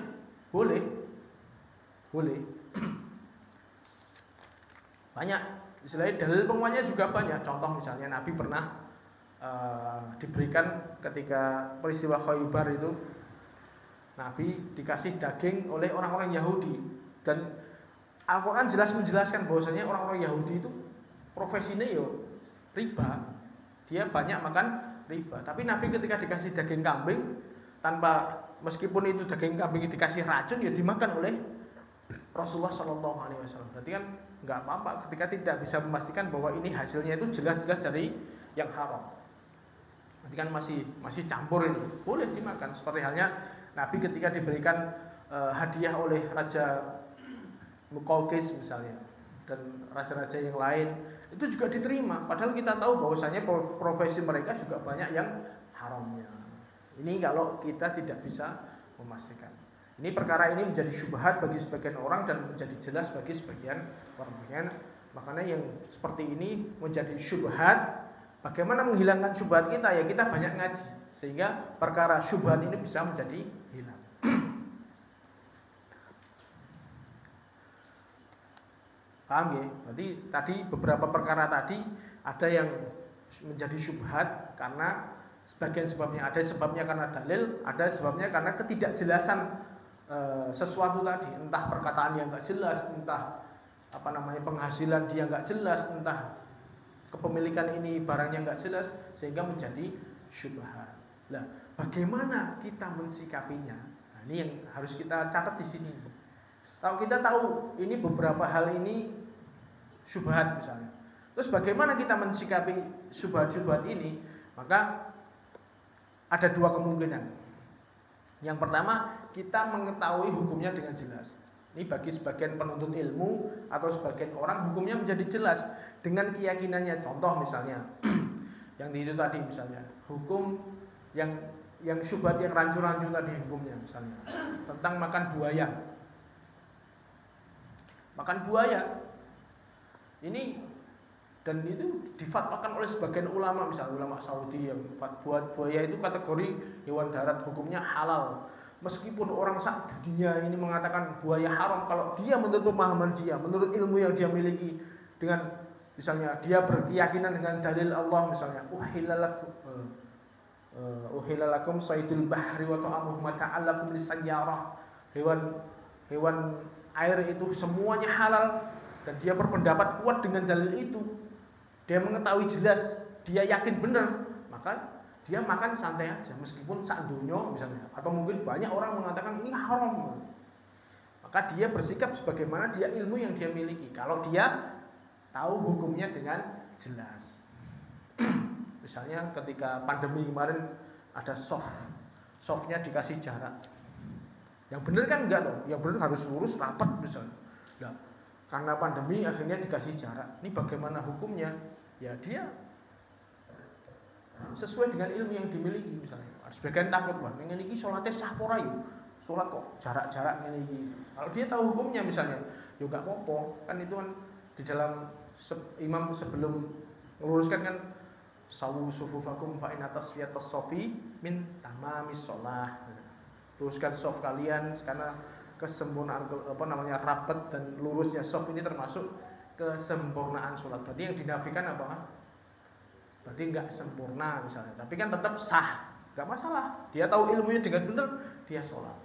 boleh. Banyak, istilahnya dalil penguatnya juga banyak. Contoh misalnya Nabi pernah diberikan ketika peristiwa Khaybar itu, Nabi dikasih daging oleh orang-orang Yahudi, dan Al-Quran jelas menjelaskan bahwasanya orang-orang Yahudi itu profesinya riba, dia banyak makan riba. Tapi Nabi ketika dikasih daging kambing, meskipun itu daging kambing dikasih racun, ya dimakan oleh Rasulullah Shallallahu Alaihi Wasallam. Berarti kan nggak apa-apa ketika tidak bisa memastikan bahwa ini hasilnya itu jelas-jelas dari yang haram. Berarti kan masih campur ini, boleh dimakan. Seperti halnya Nabi ketika diberikan hadiah oleh Raja Muqawqis misalnya, dan raja-raja yang lain, itu juga diterima. Padahal kita tahu bahwasanya profesi mereka juga banyak yang haramnya. Ini kalau kita tidak bisa memastikan. Ini perkara ini menjadi syubhat bagi sebagian orang dan menjadi jelas bagi sebagian orang. Makanya yang seperti ini menjadi syubhat. Bagaimana menghilangkan syubhat kita? Ya kita banyak ngaji, sehingga perkara syubhat ini bisa menjadi hilang. Paham ya? Berarti tadi beberapa perkara tadi ada yang menjadi syubhat karena sebagian sebabnya, ada sebabnya karena dalil, ada sebabnya karena ketidakjelasan sesuatu tadi, entah perkataan yang nggak jelas, entah penghasilan dia nggak jelas, entah kepemilikan ini barangnya nggak jelas, sehingga menjadi syubhat. Nah, bagaimana kita mensikapinya? Nah, ini yang harus kita catat di sini. Kalau kita tahu ini beberapa hal ini syubhat misalnya, terus bagaimana kita mensikapi syubhat-syubhat ini? Maka ada dua kemungkinan. Yang pertama, kita mengetahui hukumnya dengan jelas. Ini bagi sebagian penuntut ilmu atau sebagian orang hukumnya menjadi jelas dengan keyakinannya. Contoh misalnya, yang itu tadi misalnya, hukum yang syubhat yang rancu-rancu tadi hukumnya misalnya tentang makan buaya. Makan buaya ini, dan itu difatwakan oleh sebagian ulama, misalnya ulama Saudi yang buaya itu kategori hewan darat, hukumnya halal. Meskipun orang sak dunia ini mengatakan buaya haram, kalau dia menurut pemahaman dia, menurut ilmu yang dia miliki, dengan misalnya dia berkeyakinan dengan dalil Allah, misalnya uhilalakum saydul bahri wa ta'amuhu mata'allakum lisayyarah, hewan air itu semuanya halal, dan dia berpendapat kuat dengan dalil itu, dia mengetahui jelas, dia yakin benar, maka dia makan santai aja meskipun sak dunya misalnya, atau mungkin banyak orang mengatakan ini haram, maka dia bersikap sebagaimana dia ilmu yang dia miliki, kalau dia tahu hukumnya dengan jelas. Misalnya ketika pandemi kemarin ada softnya dikasih jarak, yang benar kan enggak loh, yang benar harus lurus rapat misalnya. Nah, karena pandemi akhirnya dikasih jarak. Ini bagaimana hukumnya? Ya dia sesuai dengan ilmu yang dimiliki misalnya. Sebagian takut, wah ngene iki salate sah ora yo. Salat kok jarak-jarak ngene iki. Kalau dia tahu hukumnya misalnya, ya enggak apa-apa. Kan itu kan di dalam imam sebelum meluruskan kan sawu sufufakum fa in tasfiyatus safi min tamamis shalah. Luruskan shaf kalian karena kesempurnaan rapat dan lurusnya shaf ini termasuk kesempurnaan sholat. Berarti yang dinafikan apa? Berarti enggak sempurna misalnya, tapi kan tetap sah, enggak masalah. Dia tahu ilmunya dengan benar, dia sholat.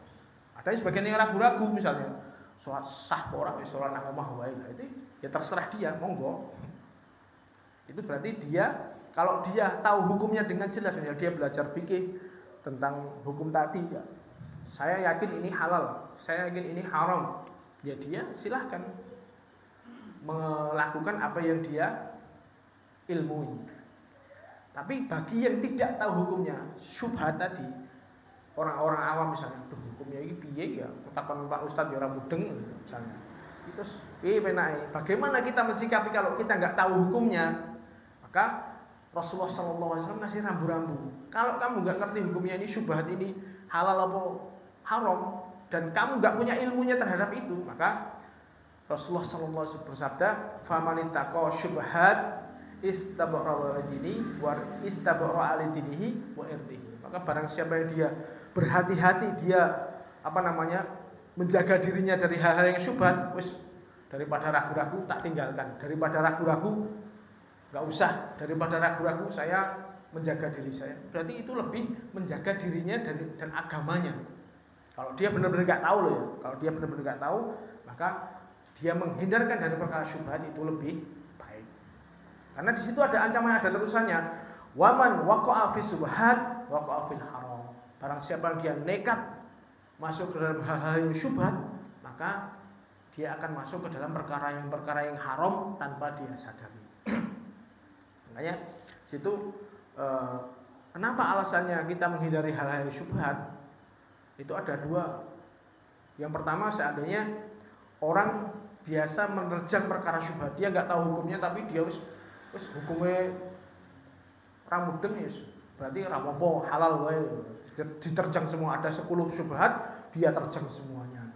Ada sebagian yang ragu-ragu misalnya, sholat sah orang, sholat nang omah wae. Itu ya terserah dia, monggo. Itu berarti dia, kalau dia tahu hukumnya dengan jelas, misalnya dia belajar fikih tentang hukum tadi, ya, saya yakin ini halal, saya yakin ini haram, ya dia silahkan melakukan apa yang dia ilmui. Tapi bagi yang tidak tahu hukumnya, syubhat tadi, orang-orang awam misalnya, hukumnya ini piye ya, takon Pak Ustadz ya ora mudeng misalnya. Terus penake, bagaimana kita mensikapi kalau kita nggak tahu hukumnya? Maka Rasulullah SAW ngasih rambu-rambu. Kalau kamu nggak ngerti hukumnya ini, syubhat ini halal apa haram, dan kamu nggak punya ilmunya terhadap itu, maka Rasulullah SAW bersabda, "Famanittaqa syubhat istabara dinihi wa istabara alidinihi wa irdihi. Maka barang siapa yang dia berhati-hati, dia menjaga dirinya dari hal-hal yang syubhat, wis daripada ragu-ragu tak tinggalkan, daripada ragu-ragu enggak usah, daripada ragu-ragu saya menjaga diri saya. Berarti itu lebih menjaga dirinya dan agamanya. Kalau dia benar-benar enggak tahu loh ya, kalau dia benar-benar enggak tahu, maka dia menghindarkan dari perkara syubhat itu lebih baik. Karena di situ ada ancaman, ada terusannya. Waman waqa'a fi subhat waqa'a fil haram. Barang siapa yang dia nekat masuk ke dalam hal-hal yang syubhat, maka dia akan masuk ke dalam perkara yang haram tanpa dia sadari. Makanya situ kenapa alasannya kita menghindari hal-hal yang syubhat? Itu ada dua. Yang pertama, seandainya orang biasa menerjang perkara syubhat, dia nggak tahu hukumnya tapi dia wis hukumnya ramudeng ya, berarti rapopo halal wae, diterjang semua. Ada 10 syubhat, dia terjang semuanya.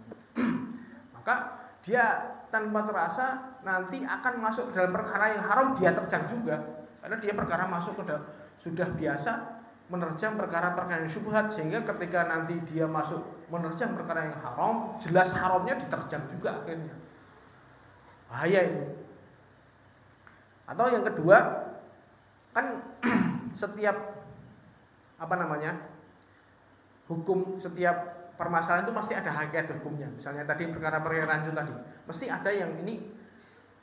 Maka dia tanpa terasa nanti akan masuk ke dalam perkara yang haram, dia terjang juga. Karena dia perkara masuk ke dalam, sudah biasa menerjang perkara-perkara yang syubhat, sehingga ketika nanti dia masuk menerjang perkara yang haram, jelas haramnya diterjang juga akhirnya. Bahaya ini. Atau yang kedua, kan setiap hukum, setiap permasalahan itu pasti ada hakikat hukumnya. Misalnya tadi perkara-perkara rancu tadi, mesti ada yang ini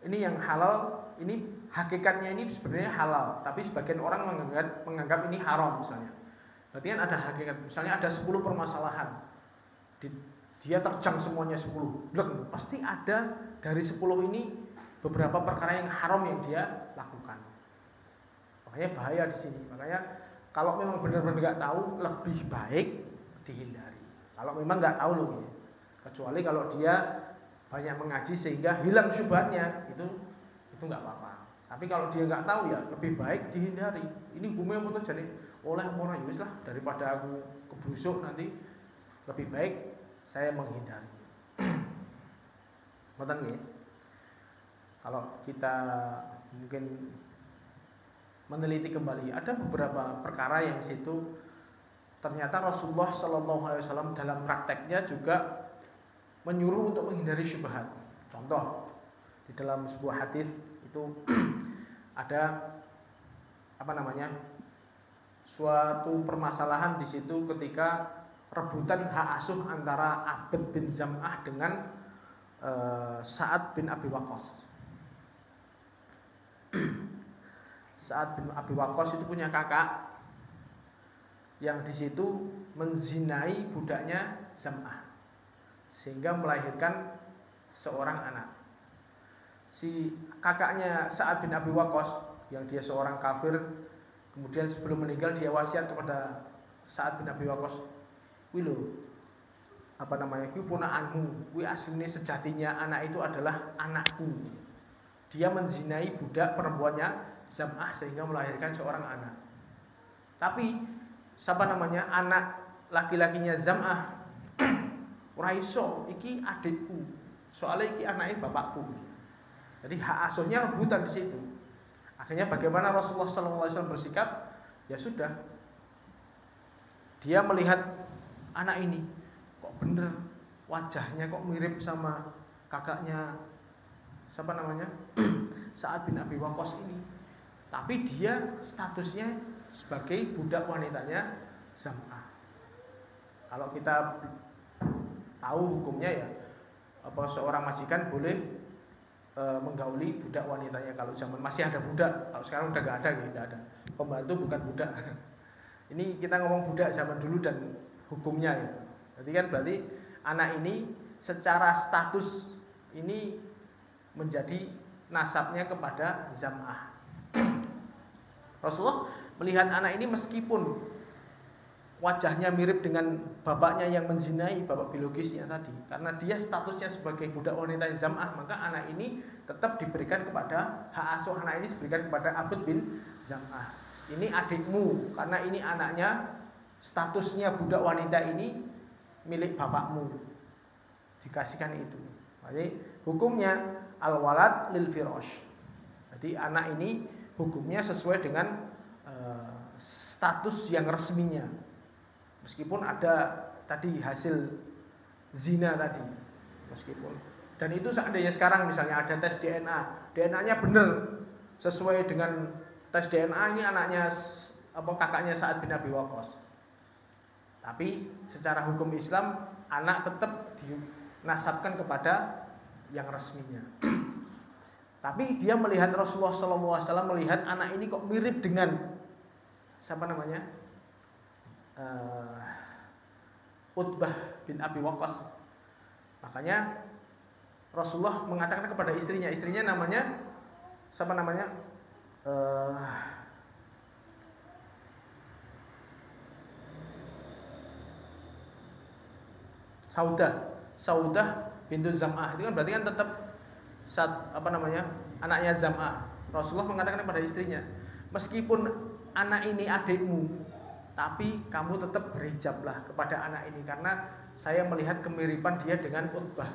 yang halal, ini hakikatnya ini sebenarnya halal, tapi sebagian orang menganggap ini haram misalnya. Berarti kan ada hakikat. Misalnya ada 10 permasalahan, dia terjang semuanya 10. Pasti ada dari 10 ini beberapa perkara yang haram yang dia lakukan. Makanya bahaya di sini. Makanya kalau memang benar-benar nggak tahu, lebih baik dihindari. Kalau memang nggak tahu loh, ya. Kecuali kalau dia banyak mengaji sehingga hilang syubhatnya, itu nggak apa-apa. Tapi kalau dia nggak tahu, ya lebih baik dihindari. Ini hukumnya apa tuh, jadi oleh orang ya wis lah, daripada aku kebusuk nanti, lebih baik saya menghindari. Ngoten nggih. Kalau kita mungkin meneliti kembali, ada beberapa perkara yang situ ternyata Rasulullah SAW dalam prakteknya juga menyuruh untuk menghindari syubhat. Contoh, di dalam sebuah hadis itu ada suatu permasalahan di situ ketika rebutan hak asuh antara Abd bin Zam'ah dengan Sa'ad bin Abi Waqqas. Sa'ad bin Abi Waqqas itu punya kakak yang di situ menzinai budaknya Zam'ah sehingga melahirkan seorang anak. Si kakaknya Sa'ad bin Abi Waqqas yang dia seorang kafir, kemudian sebelum meninggal dia wasiat kepada Sa'ad bin Abi Waqqas, "Kuwi lho, kuwi ponakanmu, kuwi asline sejatinya anak itu adalah anakku." Dia menzinai budak perempuannya Zam'ah sehingga melahirkan seorang anak. Tapi anak laki-lakinya Zam'ah ora iso, iki adikku. Soalnya iki anaknya bapakku. Jadi hak asuhnya rebutan di situ. Akhirnya bagaimana Rasulullah SAW bersikap? Ya sudah. Dia melihat anak ini kok bener wajahnya kok mirip sama kakaknya Sa'ad bin Abi Waqqas ini. Tapi dia statusnya sebagai budak wanitanya Zam'ah. Kalau kita tahu hukumnya ya, seorang majikan boleh menggauli budak wanitanya kalau zaman masih ada budak. Kalau sekarang udah nggak ada. Pembantu bukan budak. Ini kita ngomong budak zaman dulu dan hukumnya ya. Berarti anak ini secara status ini menjadi nasabnya kepada Zam'ah. Rasulullah melihat anak ini meskipun wajahnya mirip dengan bapaknya yang menzinai bapak biologisnya tadi, karena dia statusnya sebagai budak wanita Zam'ah, maka anak ini tetap diberikan kepada hak asuh anak ini diberikan kepada Abd bin Zam'ah. Ini adikmu karena ini anaknya, statusnya budak wanita ini milik bapakmu. Dikasihkan itu. Jadi hukumnya al-walad lil firash. Jadi anak ini hukumnya sesuai dengan status yang resminya. Meskipun ada tadi hasil zina tadi, meskipun, dan itu seandainya sekarang misalnya ada tes DNA-nya benar sesuai dengan tes DNA, ini anaknya kakaknya Sa'ad bin Abi Waqqas. Tapi secara hukum Islam anak tetap dinasabkan kepada yang resminya. Tapi dia melihat Rasulullah SAW melihat anak ini kok mirip dengan siapa namanya, Utbah bin Abi Waqqas. Makanya Rasulullah mengatakan kepada istrinya namanya siapa namanya, Saudah bintu Zam'ah. Itu kan berarti kan tetap anaknya Zam'ah. Rasulullah mengatakan kepada istrinya, meskipun anak ini adikmu, tapi kamu tetap berhijablah kepada anak ini, karena saya melihat kemiripan dia dengan Utbah.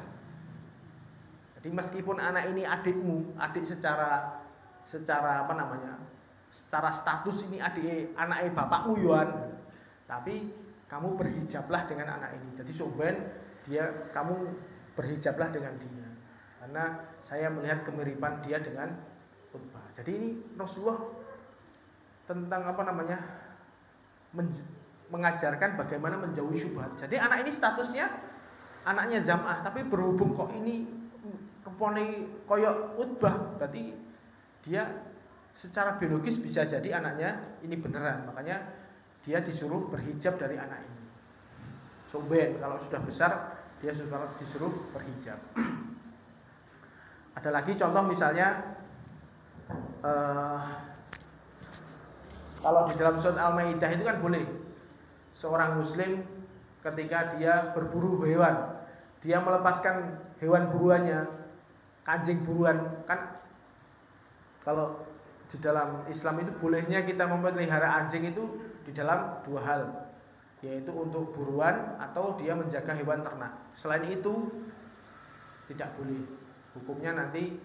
Jadi meskipun anak ini adikmu, adik secara secara status ini anaknya bapakmu Yuan, tapi kamu berhijablah dengan anak ini. Jadi kamu berhijablah dengan dia, karena saya melihat kemiripan dia dengan Utbah. Jadi ini Rasulullah tentang mengajarkan bagaimana menjauhi syubhat. Jadi anak ini statusnya anaknya Zam'ah, tapi berhubung kok ini rupane koyok Utbah, berarti dia secara biologis bisa jadi anaknya ini beneran. Makanya dia disuruh berhijab dari anak ini. Kalau sudah besar dia disuruh berhijab. Ada lagi contoh misalnya, kalau di dalam surat Al-Maidah itu kan boleh seorang muslim ketika dia berburu hewan, dia melepaskan hewan buruannya, anjing buruan. Kan kalau di dalam Islam itu bolehnya kita memelihara anjing itu di dalam dua hal, yaitu untuk buruan atau dia menjaga hewan ternak. Selain itu tidak boleh. Hukumnya nanti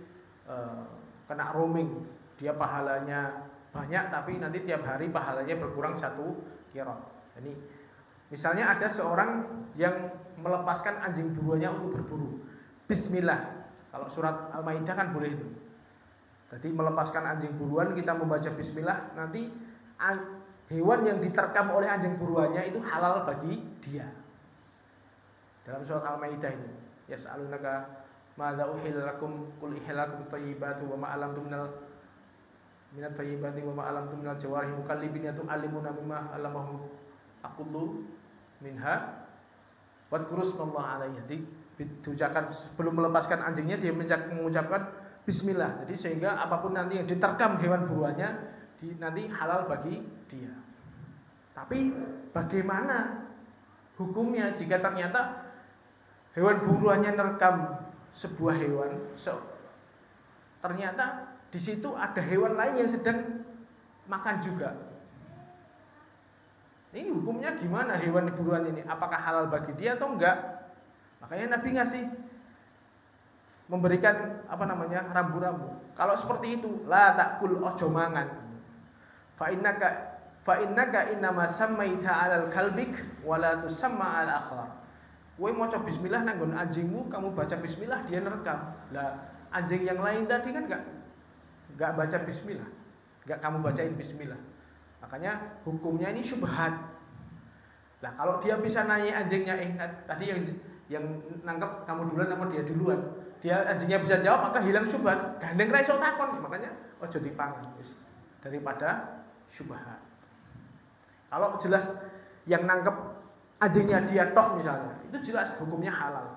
kena roaming. Dia pahalanya banyak, tapi nanti tiap hari pahalanya berkurang 1 qirat. Jadi misalnya ada seorang yang melepaskan anjing buruannya untuk berburu, bismillah. Kalau surat Al-Maidah kan boleh itu. Jadi melepaskan anjing buruan, kita membaca bismillah, nanti hewan yang diterkam oleh anjing buruannya itu halal bagi dia. Dalam surat Al-Maidah itu, yas'alunaka madza uhilla lakum qul ihalakum thayyibatu wa ma alamtum minat thayyibati wa ma alamtum minal jawarih mukallibina tu'allimuna mimma allamahum aqullu minha wadhkuru smallahi alaihi. Jadi diucapkan sebelum melepaskan anjingnya dia mengucapkan bismillah. Jadi sehingga apapun nanti yang diterkam hewan buruannya nanti halal bagi dia. Tapi bagaimana hukumnya jika ternyata hewan buruannya nerekam sebuah hewan, ternyata di situ ada hewan lain yang sedang makan juga. Ini hukumnya gimana hewan buruan ini? Apakah halal bagi dia atau enggak? Makanya Nabi memberikan rambu-rambu. Kalau seperti itu, la takul ojo mangan. Fa innaka innama sammaita 'alal kalbik wa la tusamma 'al akhar. Kowe maca bismillah nang nggon anjingmu, kamu baca bismillah, dia nerekam. Lah anjing yang lain tadi kan enggak baca bismillah. Enggak kamu bacain bismillah. Makanya hukumnya ini syubhat. Lah kalau dia bisa nanya anjingnya, tadi yang nangkep kamu duluan apa dia duluan? Dia anjingnya bisa jawab, maka hilang syubhat. Gandeng ra iso takon, makanya ojo dipangan daripada syubhat. Kalau jelas yang nangkep anjingnya dia tok misalnya, itu jelas hukumnya halal.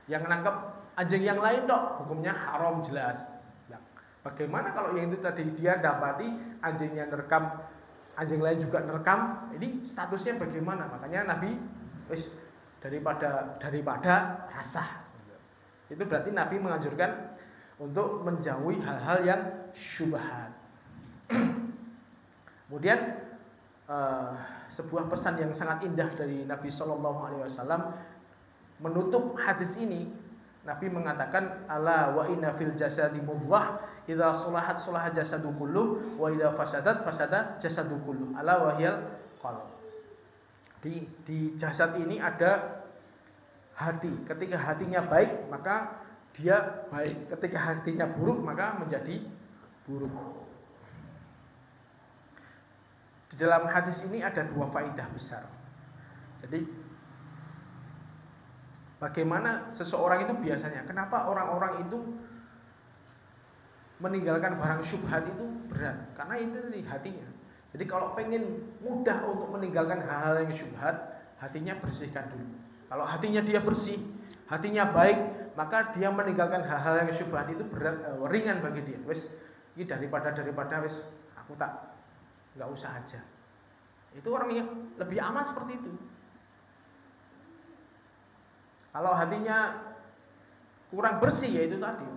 Yang nangkep anjing yang lain tok, hukumnya haram jelas. Nah, bagaimana kalau yang itu tadi dia dapati anjingnya nerekam, anjing lain juga nerekam, ini statusnya bagaimana? Makanya Nabi daripada rasah. Itu berarti Nabi menganjurkan untuk menjauhi hal-hal yang syubhat. Kemudian sebuah pesan yang sangat indah dari Nabi SAW menutup hadis ini. Nabi mengatakan ala wa inna fil jasadi mudghah idza salahat salaha jasadu kulluh wa idza fasadat fasada jasadu kulluh ala wa hiyal qalb. Di jasad ini ada hati. Ketika hatinya baik maka dia baik. Ketika hatinya buruk maka menjadi buruk. Di dalam hadis ini ada dua faedah besar. Jadi bagaimana seseorang itu biasanya, kenapa orang-orang itu meninggalkan barang syubhat itu berat? Karena itu di hatinya. Jadi kalau pengen mudah untuk meninggalkan hal-hal yang syubhat, hatinya bersihkan dulu. Kalau hatinya dia bersih, hatinya baik, maka dia meninggalkan hal-hal yang syubhat itu berat, ringan bagi dia. Wes, ini daripada wes aku nggak usah aja. Itu orang yang lebih aman seperti itu. Kalau hatinya kurang bersih ya itu tadi.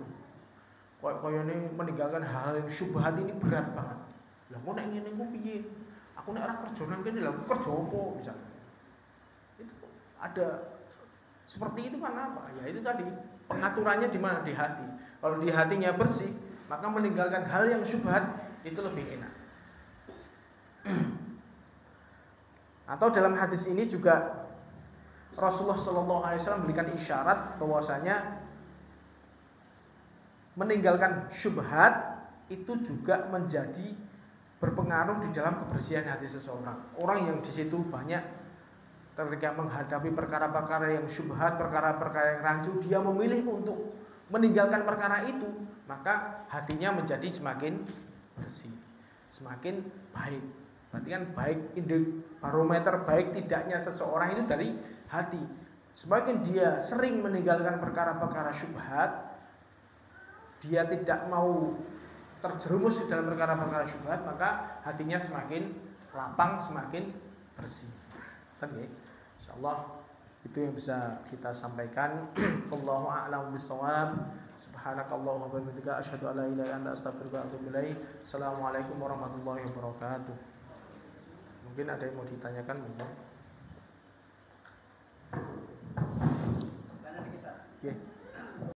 Kayak ini meninggalkan hal yang syubhat ini berat banget. Lah kok nek ngene ku piye? Aku nek ora kerja nang kene lha kerja opo misalnya. Itu ada seperti itu kan apa? Ya itu tadi pengaturannya di mana? Di hati. Kalau di hatinya bersih, maka meninggalkan hal yang syubhat itu lebih enak. Atau dalam hadis ini juga Rasulullah SAW memberikan isyarat bahwasanya meninggalkan syubhat itu juga menjadi berpengaruh di dalam kebersihan hati seseorang. Orang yang di situ banyak ketika menghadapi perkara-perkara yang syubhat, perkara-perkara yang rancu, dia memilih untuk meninggalkan perkara itu, maka hatinya menjadi semakin bersih, semakin baik. Berarti kan baik, barometer baik tidaknya seseorang itu dari hati. Semakin dia sering meninggalkan perkara-perkara syubhat, dia tidak mau terjerumus di dalam perkara-perkara syubhat, maka hatinya semakin lapang, semakin bersih. Oke, insyaallah itu yang bisa kita sampaikan. Allahu a'lam bishawab. Subhanakallahumma wa bihamdika asyhadu an la ilaha illa anta astaghfiruka wa atubu ilaik. Assalamualaikum warahmatullahi wabarakatuh. Mungkin ada yang mau ditanyakan mungkin. Karena kita. Yeah.